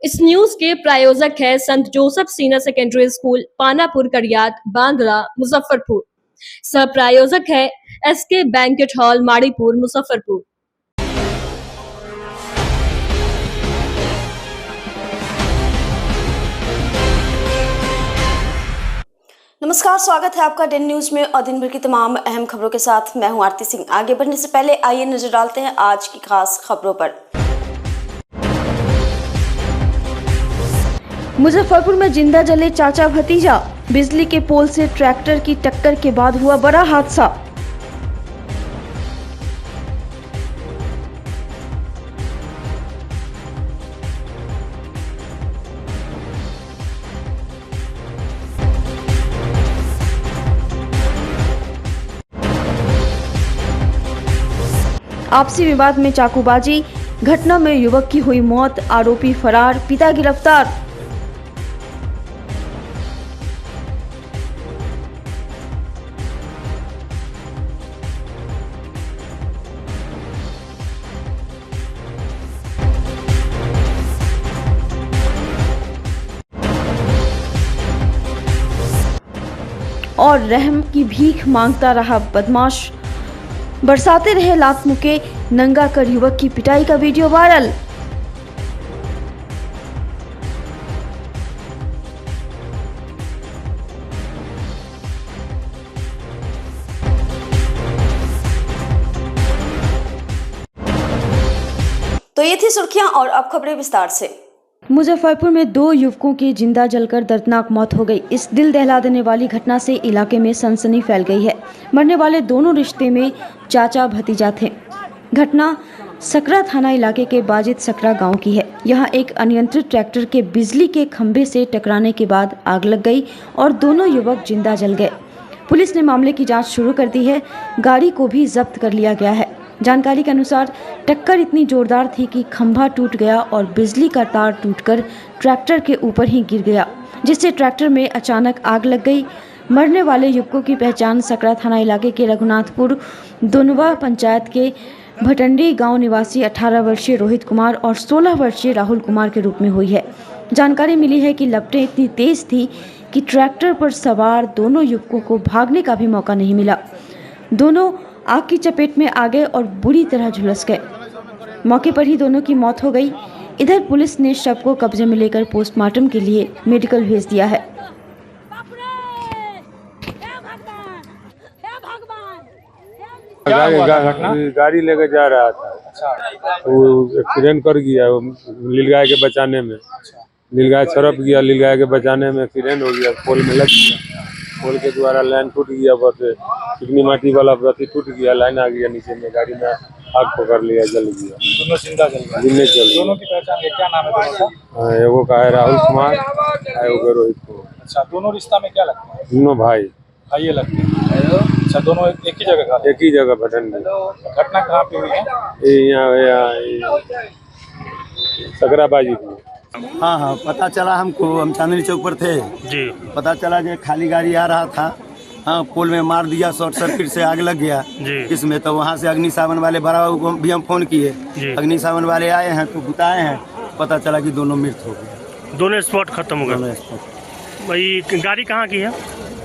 इस न्यूज के प्रायोजक है संत Joseph senior secondary school, Panapur, Kariyat, Bandra, Muzaffarpur. सह प्रायोजक है SK banquet hall, Maripur, Muzaffarpur. नमस्कार, स्वागत है आपका डेन न्यूज में और दिन भर की तमाम अहम खबरों के साथ मैं हूं आरती सिंह। आगे बढ़ने से पहले आइए नजर डालते हैं आज की खास खबरों पर। मुजफ्फरपुर में जिंदा जले चाचा भतीजा, बिजली के पोल से ट्रैक्टर की टक्कर के बाद हुआ बड़ा हादसा। आपसी विवाद में चाकूबाजी, घटना में युवक की हुई मौत, आरोपी फरार, पिता गिरफ्तार। और रहम की भीख मांगता रहा बदमाश, बरसाते रहे लात मुके, नंगा कर युवक की पिटाई का वीडियो वायरल। तो ये थी सुर्खियां और अब खबरें विस्तार से। मुजफ्फरपुर में 2 युवकों की जिंदा जलकर दर्दनाक मौत हो गई। इस दिल दहला देने वाली घटना से इलाके में सनसनी फैल गई है। मरने वाले दोनों रिश्ते में चाचा भतीजा थे। घटना सकरा थाना इलाके के बाजिद सकरा गांव की है। यहां एक अनियंत्रित ट्रैक्टर के बिजली के खंभे से टकराने के बाद आग लग गई और दोनों युवक जिंदा जल गए। पुलिस ने मामले की जांच शुरू कर दी है। गाड़ी को भी जब्त कर लिया गया है। जानकारी के अनुसार टक्कर इतनी जोरदार थी कि खंभा टूट गया और बिजली का तार टूटकर ट्रैक्टर के ऊपर ही गिर गया, जिससे ट्रैक्टर में अचानक आग लग गई। मरने वाले युवकों की पहचान सकरा थाना इलाके के रघुनाथपुर दोनवा पंचायत के भटंडी गांव निवासी 18 वर्षीय रोहित कुमार और 16 वर्षीय राहुल कुमार के रूप में हुई है। जानकारी मिली है कि लपटें इतनी तेज थी कि ट्रैक्टर पर सवार दोनों युवकों को भागने का भी मौका नहीं मिला। दोनों आग की चपेट में आ गए और बुरी तरह झुलस गए। मौके पर ही दोनों की मौत हो गई। इधर पुलिस ने शव को कब्जे में लेकर पोस्टमार्टम के लिए मेडिकल भेज दिया है। गाड़ी लेके जा रहा था, वो एक्सीडेंट कर गया नीलगाय के बचाने में। नीलगाय छड़प गया, नीलगाय के बचाने में एक्सीडेंट हो गया, पोल में लग गया। पोल के द्वारा लाइन टूट गया, बस चिकनी माटी वाला प्रति टूट गया, लाइन आ गया नीचे में, गाड़ी में आग पकड़ लिया, जल गया। दोनों जिंदा जल गए। जिंदे जल गया। दोनों की पहचान क्या नाम है दोनों का? एगो का है राहुल कुमार, एगो रोहित कुमार। अच्छा, दोनों रिश्ता में क्या लगता है? दोनों भाई लगते हैं। अच्छा, दोनों एक ही जगह का? एक ही जगह भटंडी। घटना कहाँ पे हुई है? यहाँ सकराबाजी में। हाँ, पता चला हमको, हम चांदनी चौक पर थे जी। पता चला कि खाली गाड़ी आ रहा था। हाँ, पोल में मार दिया, शॉर्ट सर्किट से आग लग गया जी। इसमें तो वहाँ से अग्निशमन वाले बड़ा को भी हम फोन किए। अग्निशमन वाले आए हैं तो बुताए हैं, पता चला कि दोनों मृत हो गए। दोनों स्पॉट खत्म हो गए। भाई गाड़ी कहाँ की है?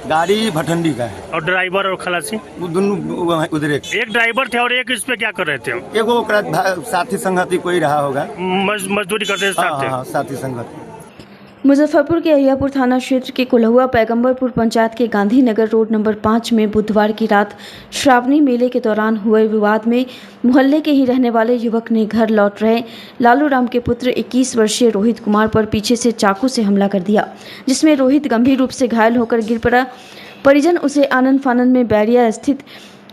गाड़ी भटंडी का है। और ड्राइवर और खलासी? वो दोनों उधर। एक ड्राइवर थे और एक इस पे क्या कर रहे थे? एगो साथी संगति कोई रहा होगा, मजदूरी करते साथ थे। हाँ, साथी संगति। मुजफ्फरपुर के अहियापुर थाना क्षेत्र के कुलहुआ पैगंबरपुर पंचायत के गांधीनगर रोड नंबर 5 में बुधवार की रात श्रावणी मेले के दौरान हुए विवाद में मोहल्ले के ही रहने वाले युवक ने घर लौट रहे लालू राम के पुत्र 21 वर्षीय रोहित कुमार पर पीछे से चाकू से हमला कर दिया, जिसमें रोहित गंभीर रूप से घायल होकर गिर पड़ा। परिजन उसे आनंद फानंद में बैरिया स्थित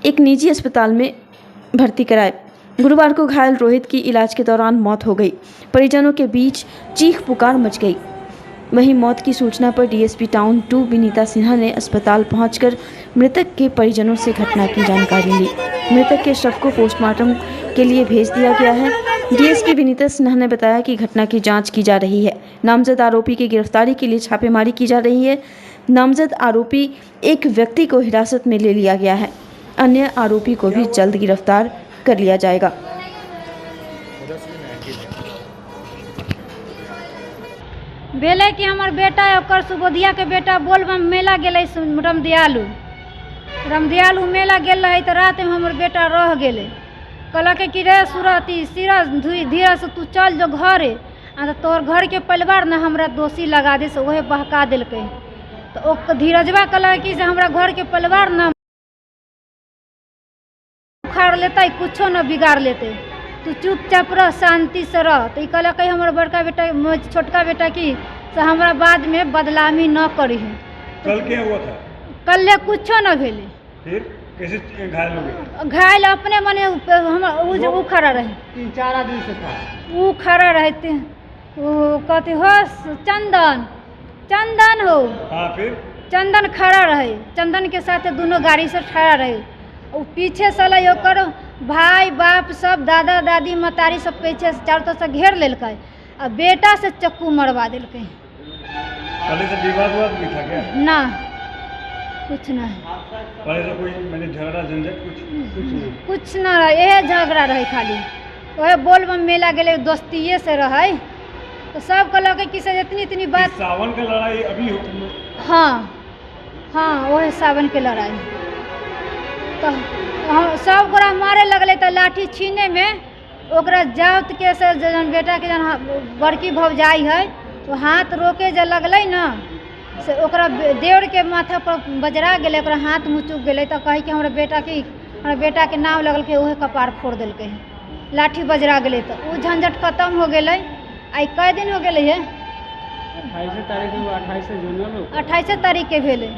एक निजी अस्पताल में भर्ती कराए। गुरुवार को घायल रोहित की इलाज के दौरान मौत हो गई। परिजनों के बीच चीख पुकार मच गई। वहीं मौत की सूचना पर डीएसपी टाउन 2 विनीता सिन्हा ने अस्पताल पहुंचकर मृतक के परिजनों से घटना की जानकारी ली। मृतक के शव को पोस्टमार्टम के लिए भेज दिया गया है। डीएसपी विनीता सिन्हा ने बताया कि घटना की जांच की जा रही है। नामजद आरोपी की गिरफ्तारी के लिए छापेमारी की जा रही है। नामजद आरोपी एक व्यक्ति को हिरासत में ले लिया गया है। अन्य आरोपी को भी जल्द गिरफ्तार कर लिया जाएगा। भेले कि हमर बेटा ओकर सुबोधिया के बेटा बोलबम मेला गेले रामदयालु मेला गेल रहे तो रात में हमर बेटा रह गेले। कहलक कि रे सूरती सिरा धीरे से तू चल जो घरे आ तो तोहर घर के परिवार न हमरा दोषी लगा दे से वही बहका दिलकै। तो धीरजवा कहलक कि से हमरा घर के परिवार न उखाड़ लेते कुछो न बिगाड़ लेते, तू चुपचाप रह शांति से रह। तो कहलक हमर बड़का बेटा छोटका बेटा की से हमरा बाद में बदलामी न करी है। कल क्या हुआ था? कल कुछो न भेले। फिर कैसे घायल हो गए? घायल अपने मने वो खड़ा रहे, 3-4 आदमी से था वो खड़ा रहते वो कहते हो चंदन हो। हाँ फिर चंदन खड़ा रहे, चंदन के साथ दोनों गाड़ी से खड़ा रहे। वो पीछे से ला ओकर भाई बाप सब दादा दादी मतारी सब पीछे से चारों तरफ से घेर लेलकै आ बेटा से चक्कू मरवा दिलकै। पहले से विवाद भी था क्या? ना कुछ ना है। पहले से कोई मैंने झगड़ा झंझट कुछ ना रहे, यह झगड़ा रहे खाली वह बोलबम मेला गेले दोस्तिये से रहे। तो सब कहलक कि से इतनी बात सावन का लड़ाई अभी हो। हाँ वही सावन के लड़ाई। तो सब गोरा मारे लगले तो लाठी छीने में ओकरा जात के से जन बेटा के जन बड़की भौजाई है तो हाथ रोके जे लगले ना से ओकरा देवर के माथा पर बजरा गेले, ओकरा हाथ मुँह चुक गेले। तो कहे कि हमरा बेटा के नाम लगल के वह कपार फोड़ दिलकै, लाठी बजरा गेले। तो वो झंझट खत्म हो गेले। आई कई दिन हो गेले है? 28 तारीख के भेले।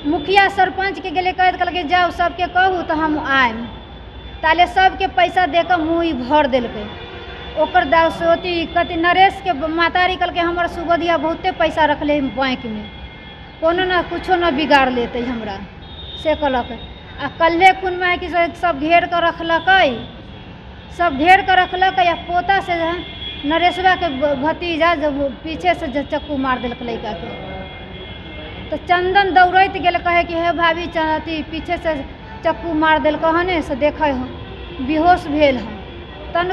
मुखिया सरपंच के गेले कहलकै जाओ सबके कहू तो हम आएम। ताले सबके पैसा देकर मुँह भर दिलकै। ओकर दासोती कति नरेश के मातारी कहलकै हमर सुबोधिया बहुते पैसा रखले बैंक में, कोनो ना कुछो ना बिगाड़ लेते हमरा से कहलक। आ कल्हे कुन में कि सब घेर कर रखलक या पोता से नरेशवा के भतीजा जब पीछे से चक्कू मार दिलक लड़का के। तो चंदन दौड़त गेल कहे कि हे भाभी अथी पीछे से चक्कू मार दिलक हने से देखे हो बेहोश भेल हम तन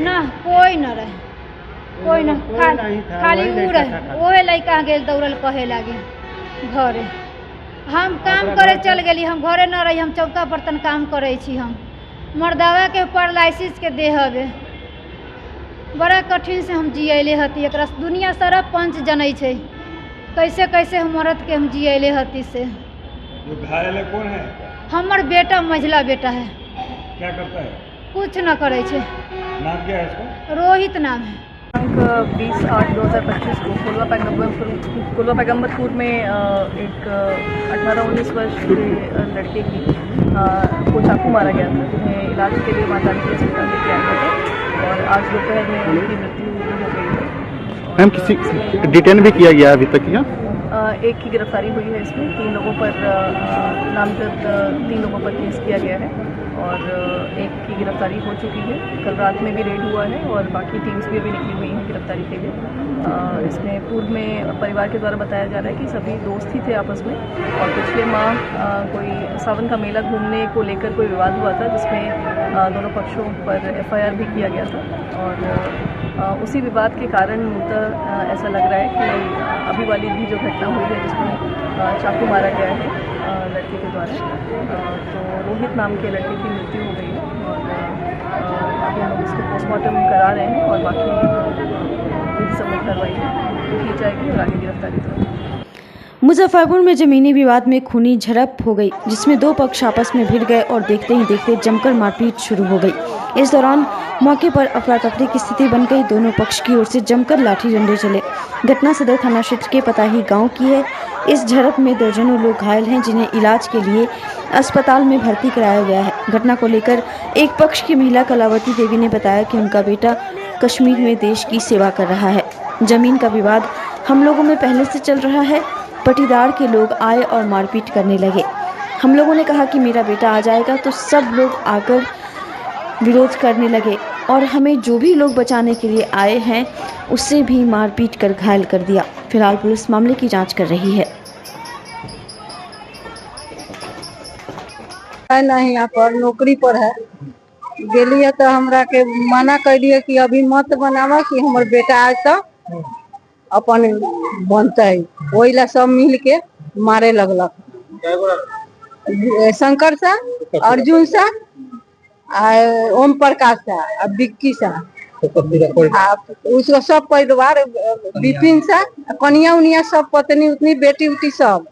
ना कोई न रहे, कोई न खाली ऊ रहे। ओहे लड़का गेल दौड़ल कहे लागे घरे। हम काम करे चल गेली, हम घरे न रही, हम चौका बर्तन काम करे छी। हम मर्दावा के पैरालिसिस के देह हवे बड़ा कठिन से हम जियले हती। एकरा दुनिया सारा पंच जनै छै कैसे कैसे हम औरत के हम जियले हती से। जो घायल है कौन है? हमर बेटा मझला बेटा है। क्या करता है? कुछ न करे छे। नाम क्या है इसका? रोहित नाम है। 20/8/2025 को कुलवा पैगम्बरपुर में एक 18-19 वर्ष के लड़के को चाकू मारा गया था, जिन्हें इलाज के लिए माता के अस्पताल में किया गया था और आज दोपहर में उनकी मृत्यु हो गई है। मैम किसी डिटेन भी किया गया अभी तक? या एक की गिरफ्तारी हुई है। इसमें 3 लोगों पर नामजद 3 लोगों पर केस किया गया है और एक की गिरफ्तारी हो चुकी है। कल रात में भी रेड हुआ है और बाकी टीम्स भी अभी निकली हुई हैं गिरफ्तारी के लिए। इसमें पूर्व में परिवार के द्वारा बताया जा रहा है कि सभी दोस्त ही थे आपस में और पिछले माह कोई सावन का मेला घूमने को लेकर कोई विवाद हुआ था, जिसमें दोनों पक्षों पर FIR भी किया गया था और उसी विवाद के कारण मूलतः ऐसा लग रहा है कि अभी वाली भी जो घटना हुई है जिसमें चाकू मारा गया है लड़के के द्वारा, तो रोहित नाम के लड़के की मृत्यु हो गई है और अभी हम लोग इसको पोस्टमार्टम करा रहे हैं और बाकी विधि सम्मत कार्रवाई की जाएगी और आगे गिरफ्तारी करेंगे। मुजफ्फरपुर में जमीनी विवाद में खूनी झड़प हो गई, जिसमें 2 पक्ष आपस में भिड़ गए और देखते ही देखते जमकर मारपीट शुरू हो गई। इस दौरान मौके पर अफरा तफरी की स्थिति बन गई। दोनों पक्ष की ओर से जमकर लाठी डंडे चले। घटना सदर थाना क्षेत्र के पताही गांव की है। इस झड़प में दर्जनों लोग घायल हैं, जिन्हें इलाज के लिए अस्पताल में भर्ती कराया गया है। घटना को लेकर एक पक्ष की महिला कलावती देवी ने बताया कि उनका बेटा कश्मीर में देश की सेवा कर रहा है। जमीन का विवाद हम लोगों में पहले से चल रहा है। पटीदार के लोग आए और मारपीट करने लगे। हम लोगों ने कहा कि मेरा बेटा आ जाएगा, तो सब लोग आकर विरोध करने लगे और हमें जो भी लोग बचाने के लिए आए हैं उससे भी मारपीट कर घायल कर दिया। फिलहाल पुलिस मामले की जांच कर रही है। नहीं, यहाँ पर नौकरी पर है गेलिए तो हमरा के मना कर दिए कि अभी मत बनावा कि हमर बेटा आए तो अपन बनते वही ला सब मिल के मारे लगलक। शंकर सा, अर्जुन सा, ओम प्रकाश सा, विक्की सा, उसका सब परिवार, विपिन सा, कनिया उनिया सब, पत्नी उतनी, बेटी उठी सब।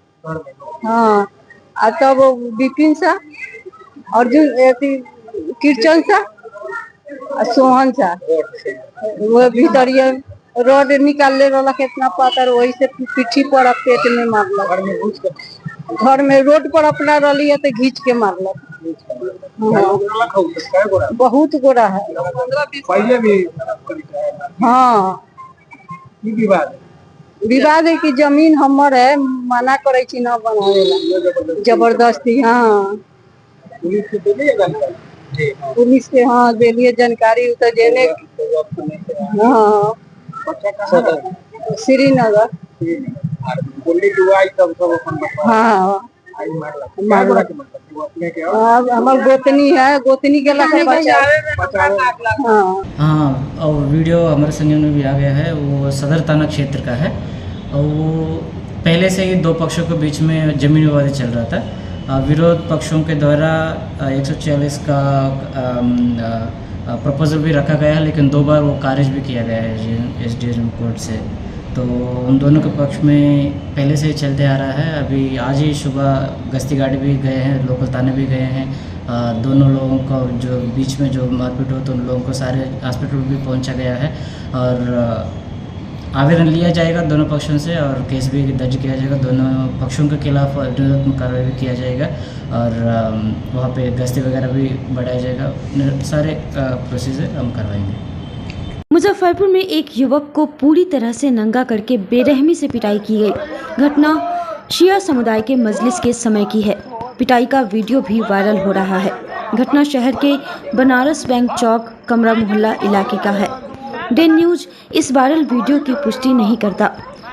हाँ, तब विपिन सा, अर्जुन, कीर्तन सा, सोहन सा, वो भीतर ये रोड निकालने वाला कितना पातर, वही से पीठी पर पेट में मारलक। घर में रोड पर अपना रही है तो घींच के मारलक। बहुत गोरा है। पहले भी हाँ, विवाद है कि जमीन हमर है, मना करे छी ना बनावेला जबरदस्ती। हाँ, पुलिस के हाँ दिलिए जानकारी, तो जेने हाँ श्रीनगर। हाँ, हमार गोतनी है, गोतनी के लगे हाँ। और वीडियो हमारे संज्ञान में भी आ गया है। वो सदर थाना क्षेत्र का है और वो पहले से ही दो पक्षों के बीच में जमीन विवाद चल रहा था। विरोध पक्षों के द्वारा 140 का प्रपोजल भी रखा गया है, लेकिन 2 बार वो खारिज भी किया गया है SDM कोर्ट से। तो उन दोनों के पक्ष में पहले से ही चलते आ रहा है। अभी आज ही सुबह गश्ती गाड़ी भी गए हैं, लोकल थाने भी गए हैं। दोनों लोगों को जो बीच में जो मारपीट हो, तो उन लोगों को सारे हॉस्पिटल भी पहुंचा गया है और आवेदन लिया जाएगा दोनों पक्षों से और केस भी दर्ज किया जाएगा। दोनों पक्षों के खिलाफ निरोधात्मक कार्रवाई भी किया जाएगा और वहाँ पे गश्ती वगैरह भी बढ़ाया जाएगा। सारे प्रोसीजर हम करवाएंगे। मुजफ्फरपुर में एक युवक को पूरी तरह से नंगा करके बेरहमी से पिटाई की गई। घटना शिया समुदाय के मजलिस के समय की है। पिटाई का वीडियो भी वायरल हो रहा है। घटना शहर के बनारस बैंक चौक कमरा मोहल्ला इलाके का है। डे न्यूज इस वायरल वीडियो की पुष्टि नहीं करता।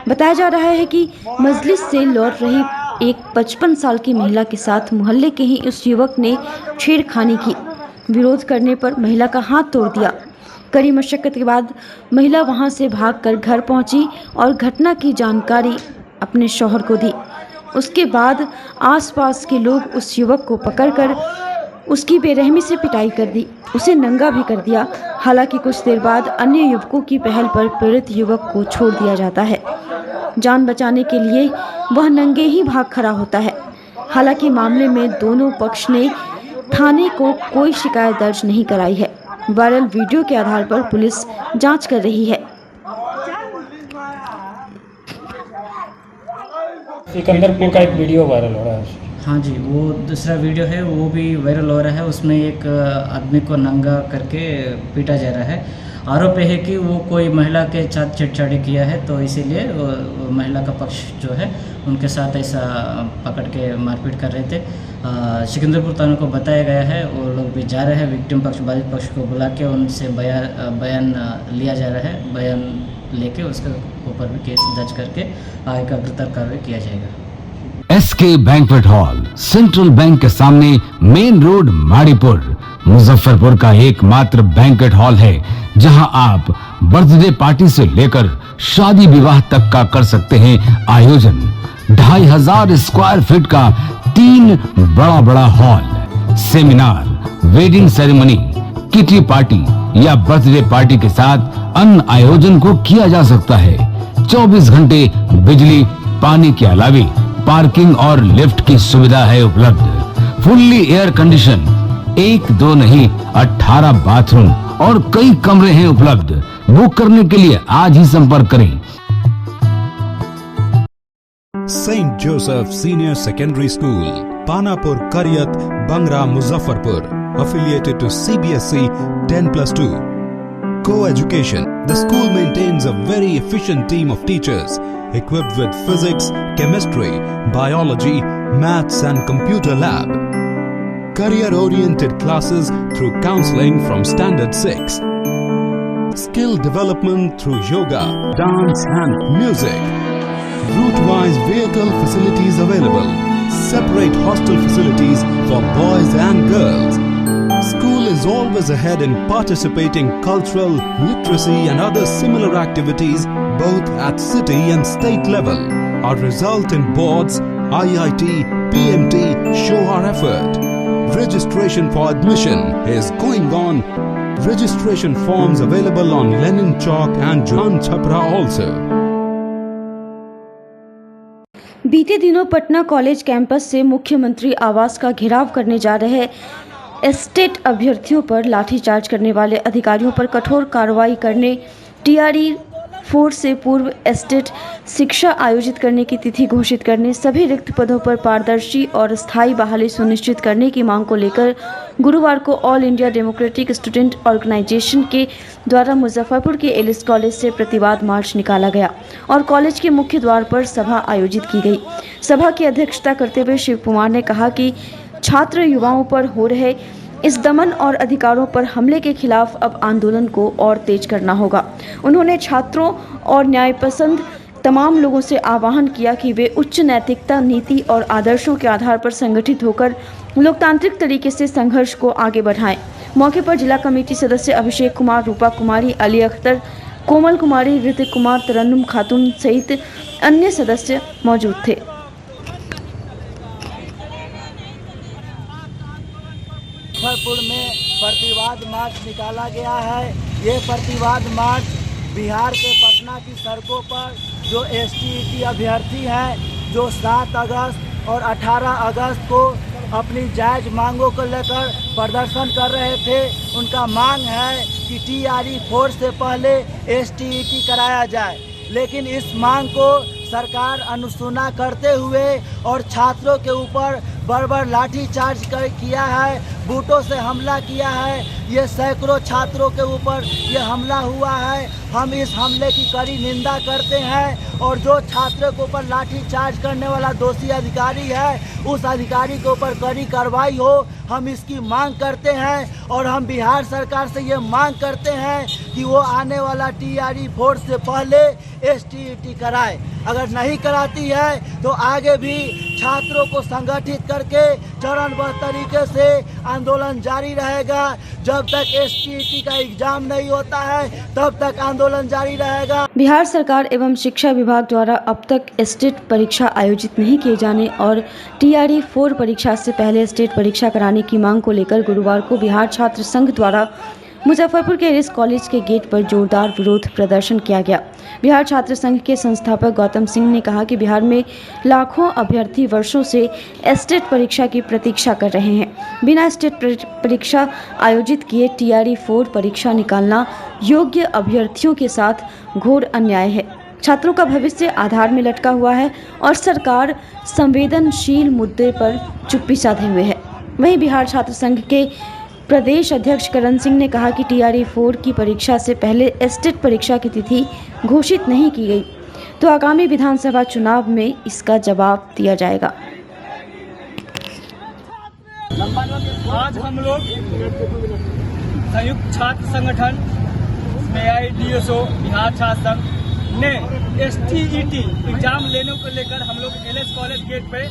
बताया जा रहा है कि मजलिस से लौट रही एक 55 साल की महिला के साथ मोहल्ले के ही उस युवक ने छेड़खानी की। विरोध करने पर महिला का हाथ तोड़ दिया। कड़ी मशक्कत के बाद महिला वहां से भागकर घर पहुंची और घटना की जानकारी अपने शौहर को दी। उसके बाद आसपास के लोग उस युवक को पकड़कर उसकी बेरहमी से पिटाई कर दी, उसे नंगा भी कर दिया। हालांकि कुछ देर बाद अन्य युवकों की पहल पर पीड़ित युवक को छोड़ दिया जाता है। जान बचाने के लिए वह नंगे ही भाग खड़ा होता है। हालांकि मामले में दोनों पक्ष ने थाने को कोई शिकायत दर्ज नहीं कराई है। वायरल वीडियो के आधार पर पुलिस जांच कर रही है। सिकंदरपुर का एक वीडियो वायरल हो रहा है। हाँ जी, वो दूसरा वीडियो है, वो भी वायरल हो रहा है। उसमें एक आदमी को नंगा करके पीटा जा रहा है। आरोप है कि वो कोई महिला के साथ छेड़छाड़ी किया है, तो इसीलिए वो महिला का पक्ष जो है उनके साथ ऐसा पकड़ के मारपीट कर रहे थे। सिकंदरपुर थाना को बताया गया है, वो लोग भी जा रहे हैं। विक्टिम पक्ष, बाधित पक्ष को बुला के उनसे बयान लिया जा रहा है। बयान लेके उसके ऊपर भी केस दर्ज करके आगे का अग्रतर कार्रवाई किया जाएगा। SK banquet Hall Central Bank के सामने, मेन रोड, माड़ीपुर, मुजफ्फरपुर का एकमात्र बैंक्वेट हॉल है जहां आप बर्थडे पार्टी से लेकर शादी विवाह तक का कर सकते हैं आयोजन। 2500 स्क्वायर फीट का 3 बड़ा hall, seminar, wedding ceremony, kitty party या बर्थडे पार्टी के साथ अन्य आयोजन को किया जा सकता है। 24 घंटे बिजली पानी के अलावे पार्किंग और लिफ्ट की सुविधा है उपलब्ध। फुल्ली एयर कंडीशन, 1 2 नहीं 18 बाथरूम और कई कमरे हैं उपलब्ध। बुक करने के लिए आज ही संपर्क करें। St. Joseph Senior Secondary School, Panapur, Karyat, Bangra, Muzaffarpur, affiliated to CBSE 10+2. Co-education. The school maintains a very efficient team of teachers equipped with physics, chemistry, biology, maths and computer lab. Career-oriented classes through counseling from Standard 6. Skill development through yoga, dance and music. Route-wise vehicle facilities available. Separate hostel facilities for boys and girls. School is always ahead in participating cultural, literacy and other similar activities both at city and state level. Our result in boards, IIT, PMT show our effort. Registration for admission is going on. Registration forms available on Lenin Chowk and Jalan Chhapra also. बीते दिनों Patna college campus से मुख्यमंत्री आवास का घेराव करने जा रहे एस्टेट अभ्यर्थियों पर लाठीचार्ज करने वाले अधिकारियों पर कठोर कार्रवाई करने टीआरई 4 से पूर्व एस्टेट शिक्षा आयोजित करने की तिथि घोषित करने, सभी रिक्त पदों पर पारदर्शी और स्थायी बहाली सुनिश्चित करने की मांग को लेकर गुरुवार को All India Democratic Student Organisation के द्वारा मुजफ्फरपुर के एलिस कॉलेज से प्रतिवाद मार्च निकाला गया और कॉलेज के मुख्य द्वार पर सभा आयोजित की गई। सभा की अध्यक्षता करते हुए शिव कुमार ने कहा कि छात्र युवाओं पर हो रहे इस दमन और अधिकारों पर हमले के खिलाफ अब आंदोलन को और तेज करना होगा। उन्होंने छात्रों और न्यायपसंद तमाम लोगों से आह्वान किया कि वे उच्च नैतिकता, नीति और आदर्शों के आधार पर संगठित होकर लोकतांत्रिक तरीके से संघर्ष को आगे बढ़ाएं। मौके पर जिला कमेटी सदस्य अभिषेक कुमार, रूपा कुमारी, अली अख्तर, कोमल कुमारी, ऋतिक कुमार, तरन्नुम खातून सहित अन्य सदस्य मौजूद थे। मुजफ्फरपुर में प्रतिवाद मार्च निकाला गया है। ये प्रतिवाद मार्च बिहार के पटना की सड़कों पर जो एसटीईटी अभ्यर्थी हैं, जो 7 अगस्त और 18 अगस्त को अपनी जायज़ मांगों को लेकर प्रदर्शन कर रहे थे, उनका मांग है कि टीआरई 4 से पहले एसटीईटी कराया जाए। लेकिन इस मांग को सरकार अनसुना करते हुए और छात्रों के ऊपर बड़ लाठीचार्ज किया है, बूटों से हमला किया है। ये सैकड़ों छात्रों के ऊपर ये हमला हुआ है। हम इस हमले की कड़ी निंदा करते हैं और जो छात्रों के ऊपर लाठीचार्ज करने वाला दोषी अधिकारी है, उस अधिकारी के ऊपर कड़ी कार्रवाई हो, हम इसकी मांग करते हैं। और हम बिहार सरकार से ये मांग करते हैं कि वो आने वाला टीआरई 4 से पहले एसटीईटी कराए। अगर नहीं कराती है तो आगे भी छात्रों को संगठित करके चरणबद्ध तरीके से आंदोलन जारी रहेगा। जब तक एसटीईटी का एग्जाम नहीं होता है तब तक आंदोलन जारी रहेगा। बिहार सरकार एवं शिक्षा विभाग द्वारा अब तक एस्टेट परीक्षा आयोजित नहीं किए जाने और टीआरई 4 परीक्षा से पहले एस्टेट परीक्षा कराने की मांग को लेकर गुरुवार को बिहार छात्र संघ द्वारा मुजफ्फरपुर के एलिस कॉलेज के गेट पर जोरदार विरोध प्रदर्शन किया गया। बिहार छात्र संघ के संस्थापक गौतम सिंह ने कहा कि बिहार में लाखों अभ्यर्थी वर्षों से एस्टेट परीक्षा की प्रतीक्षा कर रहे हैं। बिना एस्टेट परीक्षा आयोजित किए टीआरई 4 परीक्षा निकालना योग्य अभ्यर्थियों के साथ घोर अन्याय है। छात्रों का भविष्य आधार में लटका हुआ है और सरकार संवेदनशील मुद्दे पर चुप्पी साधे हुए है। वहीं बिहार छात्र संघ के प्रदेश अध्यक्ष करण सिंह ने कहा कि टीआरई 4 की परीक्षा से पहले एस्टेट परीक्षा की तिथि घोषित नहीं की गई तो आगामी विधानसभा चुनाव में इसका जवाब दिया जाएगा। आज हम लोग संयुक्त छात्र संगठन AIDSO बिहार छात्र संघ ने एसटीईटी एग्जाम लेने को लेकर हम लोग एलिस कॉलेज गेट पे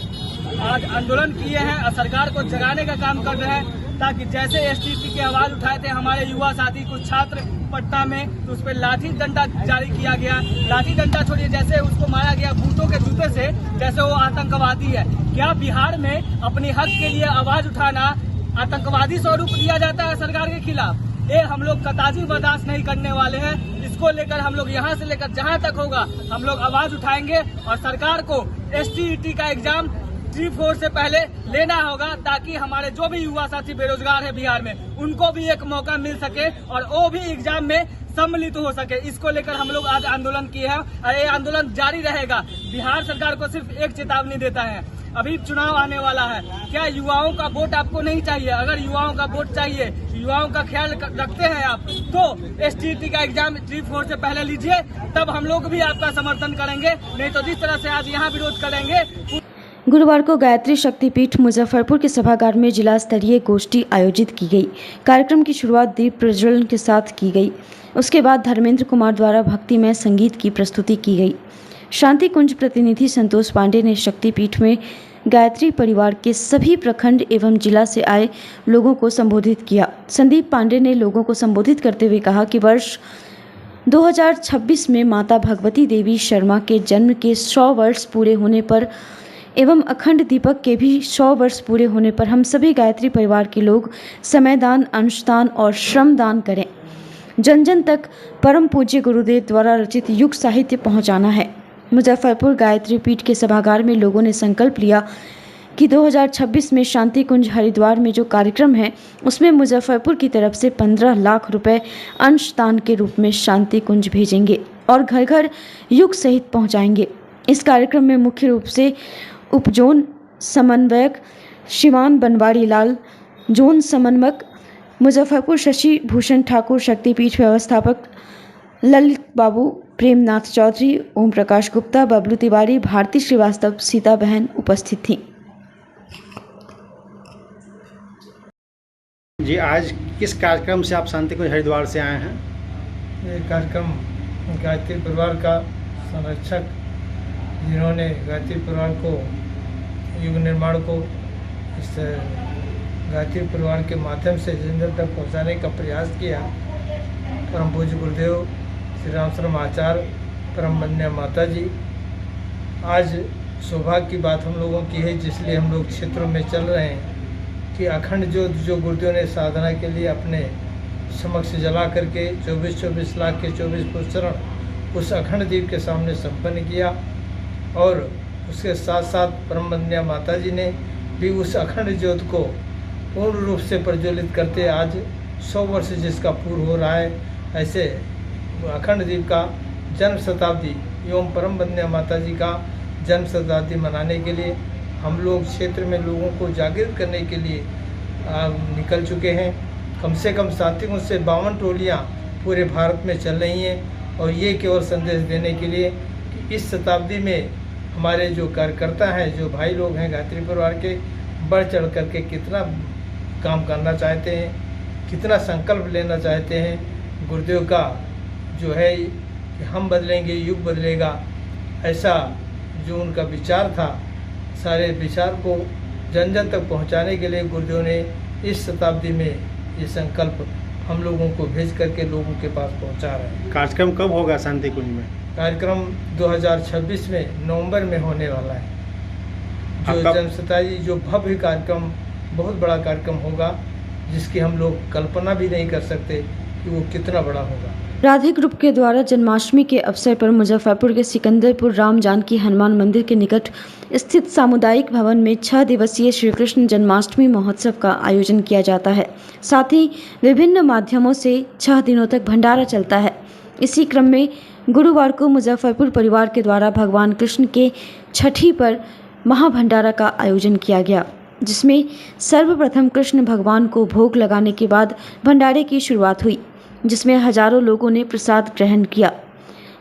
आज आंदोलन किए हैं और सरकार को जगाने का काम कर रहे हैं, ताकि जैसे एसटीईटी की आवाज उठाए थे हमारे युवा साथी कुछ छात्र पटना में, तो उस पर लाठी डंडा जारी किया गया। लाठी डंडा छोड़िए, जैसे उसको मारा गया बूटों के जूते से, जैसे वो आतंकवादी है। क्या बिहार में अपनी हक के लिए आवाज उठाना आतंकवादी स्वरूप दिया जाता है सरकार के खिलाफ? ये हम लोग कतई बर्दाश्त नहीं करने वाले हैं। इसको लेकर हम लोग यहाँ से लेकर जहाँ तक होगा हम लोग आवाज उठाएंगे और सरकार को एसटीईटी का एग्जाम 3-4 से पहले लेना होगा, ताकि हमारे जो भी युवा साथी बेरोजगार है बिहार में, उनको भी एक मौका मिल सके और वो भी एग्जाम में सम्मिलित हो सके। इसको लेकर हम लोग आज आंदोलन किए हैं और ये आंदोलन जारी रहेगा। बिहार सरकार को सिर्फ एक चेतावनी देता है, अभी चुनाव आने वाला है, क्या युवाओं का वोट आपको नहीं चाहिए? अगर युवाओं का वोट चाहिए, युवाओं का ख्याल रखते हैं आप, तो एसटीईटी का एग्जाम 3-4 से पहले लीजिए, तब हम लोग भी आपका समर्थन करेंगे। नहीं तो जिस तरह से आज यहाँ विरोध करेंगे। गुरुवार को गायत्री शक्तिपीठ मुजफ्फरपुर के सभागार में जिला स्तरीय गोष्ठी आयोजित की गई। कार्यक्रम की शुरुआत दीप प्रज्वलन के साथ की गई। उसके बाद धर्मेंद्र कुमार द्वारा भक्तिमय संगीत की प्रस्तुति की गई। शांति कुंज प्रतिनिधि संतोष पांडे ने शक्तिपीठ में गायत्री परिवार के सभी प्रखंड एवं जिला से आए लोगों को संबोधित किया। संदीप पांडे ने लोगों को संबोधित करते हुए कहा कि वर्ष 2026 में माता भगवती देवी शर्मा के जन्म के 100 वर्ष पूरे होने पर एवं अखंड दीपक के भी 100 वर्ष पूरे होने पर हम सभी गायत्री परिवार के लोग समयदान, अंशदान और श्रमदान करें। जन जन तक परम पूज्य गुरुदेव द्वारा रचित युग साहित्य पहुंचाना है। मुजफ्फरपुर गायत्री पीठ के सभागार में लोगों ने संकल्प लिया कि 2026 में शांति कुंज हरिद्वार में जो कार्यक्रम है उसमें मुजफ्फरपुर की तरफ से 15 लाख रुपए अंशदान के रूप में शांति कुंज भेजेंगे और घर घर युग सहित पहुंचाएंगे। इस कार्यक्रम में मुख्य रूप से उपजोन समन्वयक शिवान बनवारी लाल, जोन समन्वयक मुजफ्फरपुर शशि भूषण ठाकुर, शक्तिपीठ व्यवस्थापक ललित बाबू, प्रेमनाथ चौधरी, ओम प्रकाश गुप्ता, बबलू तिवारी, भारती श्रीवास्तव, सीता बहन उपस्थित थीं। जी, आज किस कार्यक्रम से आप शांति कुंज हरिद्वार से आए हैं? ये कार्यक्रम गायत्री परिवार का संरक्षक जिन्होंने गायत्री परिवार को युग निर्माण को इस गायत्री परिवार के माध्यम से जन जन तक पहुँचाने का प्रयास किया। परम पूज्य गुरुदेव श्री राम शर्म आचार्य, परम वंदनीय माता जी, आज सौभाग्य की बात हम लोगों की है जिसलिए हम लोग क्षेत्रों में चल रहे हैं कि अखंड ज्योत जो गुरुदेव ने साधना के लिए अपने समक्ष जला करके 24 लाख के 24 पुष्चरण उस अखंड दीप के सामने संपन्न किया और उसके साथ साथ परम वंदनीय माता जी ने भी उस अखंड ज्योत को पूर्ण रूप से प्रज्वलित करते आज 100 वर्ष जिसका पूर्ण हो रहा है, ऐसे अखंड दीप का जन्म शताब्दी एवं परम वंदनीय माता जी का जन्म शताब्दी मनाने के लिए हम लोग क्षेत्र में लोगों को जागृत करने के लिए निकल चुके हैं। कम से कम शांतिकुंज से 52 टोलियाँ पूरे भारत में चल रही हैं और ये केवल संदेश देने के लिए कि इस शताब्दी में हमारे जो कार्यकर्ता हैं, जो भाई लोग हैं गायत्री परिवार के, बढ़ चढ़ करके कितना काम करना चाहते हैं, कितना संकल्प लेना चाहते हैं। गुरुदेव का जो है कि हम बदलेंगे युग बदलेगा, ऐसा जो उनका विचार था, सारे विचार को जन जन तक पहुंचाने के लिए गुरुदेव ने इस शताब्दी में ये संकल्प हम लोगों को भेज करके लोगों के पास पहुंचा रहे हैं। कार्यक्रम कब होगा शांति कुंज में? कार्यक्रम 2026 में नवंबर में होने वाला है। जो जन्म शताब्दी जो भव्य कार्यक्रम, बहुत बड़ा कार्यक्रम होगा जिसकी हम लोग कल्पना भी नहीं कर सकते कि वो कितना बड़ा होगा। राधे ग्रुप के द्वारा जन्माष्टमी के अवसर पर मुजफ्फरपुर के सिकंदरपुर राम जानकी हनुमान मंदिर के निकट स्थित सामुदायिक भवन में 6 दिवसीय श्री कृष्ण जन्माष्टमी महोत्सव का आयोजन किया जाता है। साथ ही विभिन्न माध्यमों से 6 दिनों तक भंडारा चलता है। इसी क्रम में गुरुवार को मुजफ्फरपुर परिवार के द्वारा भगवान कृष्ण के छठी पर महाभंडारा का आयोजन किया गया, जिसमें सर्वप्रथम कृष्ण भगवान को भोग लगाने के बाद भंडारे की शुरुआत हुई, जिसमें हजारों लोगों ने प्रसाद ग्रहण किया।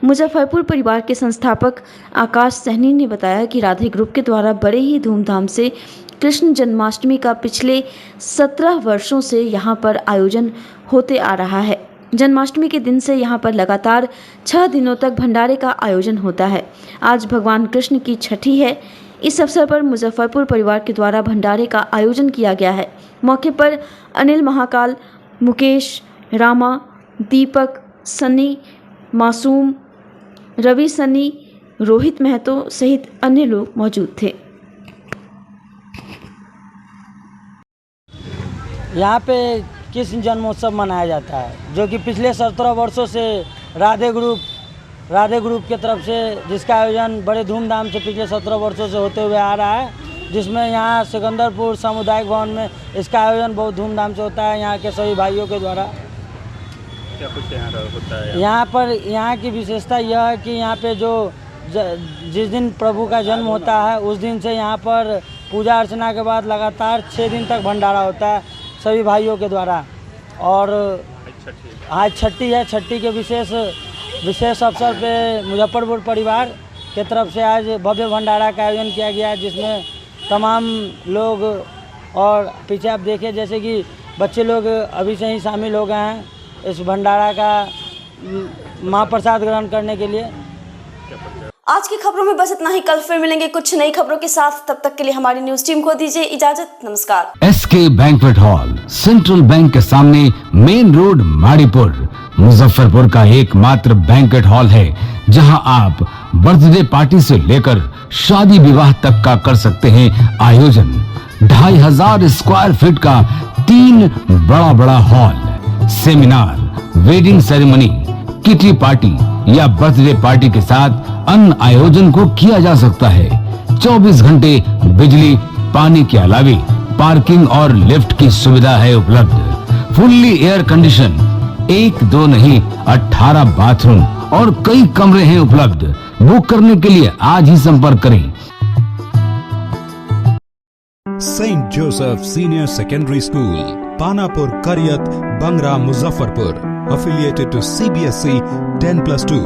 मुजफ्फरपुर परिवार के संस्थापक आकाश सहनी ने बताया कि राधे ग्रुप के द्वारा बड़े ही धूमधाम से कृष्ण जन्माष्टमी का पिछले 17 वर्षों से यहां पर आयोजन होते आ रहा है। जन्माष्टमी के दिन से यहां पर लगातार 6 दिनों तक भंडारे का आयोजन होता है। आज भगवान कृष्ण की छठी है। इस अवसर पर मुजफ्फरपुर परिवार के द्वारा भंडारे का आयोजन किया गया है। मौके पर अनिल महाकाल, मुकेश, रामा, दीपक, सनी, मासूम, रवि सनी, रोहित महतो सहित अन्य लोग मौजूद थे। यहाँ पे कृष्ण जन्मोत्सव मनाया जाता है, जो कि पिछले 17 वर्षों से राधे ग्रुप की तरफ से जिसका आयोजन बड़े धूमधाम से पिछले 17 वर्षों से होते हुए आ रहा है, जिसमें यहाँ सिकंदरपुर सामुदायिक भवन में इसका आयोजन बहुत धूमधाम से होता है। यहाँ के सभी भाइयों के द्वारा क्या कुछ यहाँ होता है? यहाँ की विशेषता यह है कि यहाँ पे जिस दिन प्रभु का जन्म होता है उस दिन से यहाँ पर पूजा अर्चना के बाद लगातार 6 दिन तक भंडारा होता है सभी भाइयों के द्वारा। और आज छठी है। छठी के विशेष अवसर पे मुजफ्फरपुर परिवार के तरफ से आज भव्य भंडारा का आयोजन किया गया है, जिसमें तमाम लोग और पीछे आप देखिए जैसे कि बच्चे लोग अभी से ही शामिल हो गए हैं इस भंडारा का महाप्रसाद ग्रहण करने के लिए। आज की खबरों में बस इतना ही। कल फिर मिलेंगे कुछ नई खबरों के साथ। तब तक के लिए हमारी न्यूज टीम को दीजिए इजाजत। नमस्कार। SK Banquet Hall Central Bank के सामने मेन रोड माड़ीपुर मुजफ्फरपुर का एकमात्र बैंक्वेट हॉल है जहां आप बर्थडे पार्टी से लेकर शादी विवाह तक का कर सकते हैं आयोजन। 2500 स्क्वायर फीट का 3 बड़ा hall, seminar, wedding ceremony, kitty party या बर्थडे पार्टी के साथ अन्य आयोजन को किया जा सकता है। 24 घंटे बिजली पानी के अलावे पार्किंग और लिफ्ट की सुविधा है उपलब्ध। फुल्ली एयर कंडीशन, 1 2 नहीं 18 बाथरूम और कई कमरे हैं उपलब्ध। बुक करने के लिए आज ही संपर्क करें। St. Joseph Senior Secondary School, Panapur, Karyat, Bangra, Muzaffarpur, affiliated to CBSE 10+2.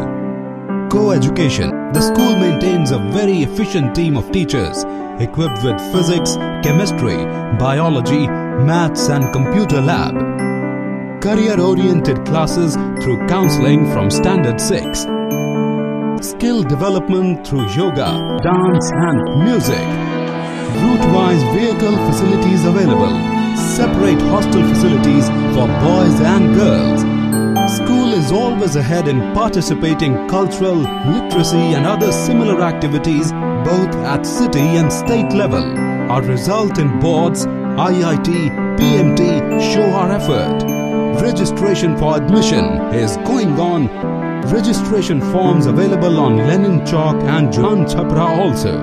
Co-education. The school maintains a very efficient team of teachers equipped with physics, chemistry, biology, maths and computer lab. Career-oriented classes through counseling from Standard 6. Skill development through yoga, dance and music. Route-wise vehicle facilities available. Separate hostel facilities for boys and girls. School is always ahead in participating cultural, literacy and other similar activities both at city and state level. Our result in boards, IIT, PMT show our effort. Registration for admission is going on. Registration forms available on Lenin Chowk and Jan Chhapra also.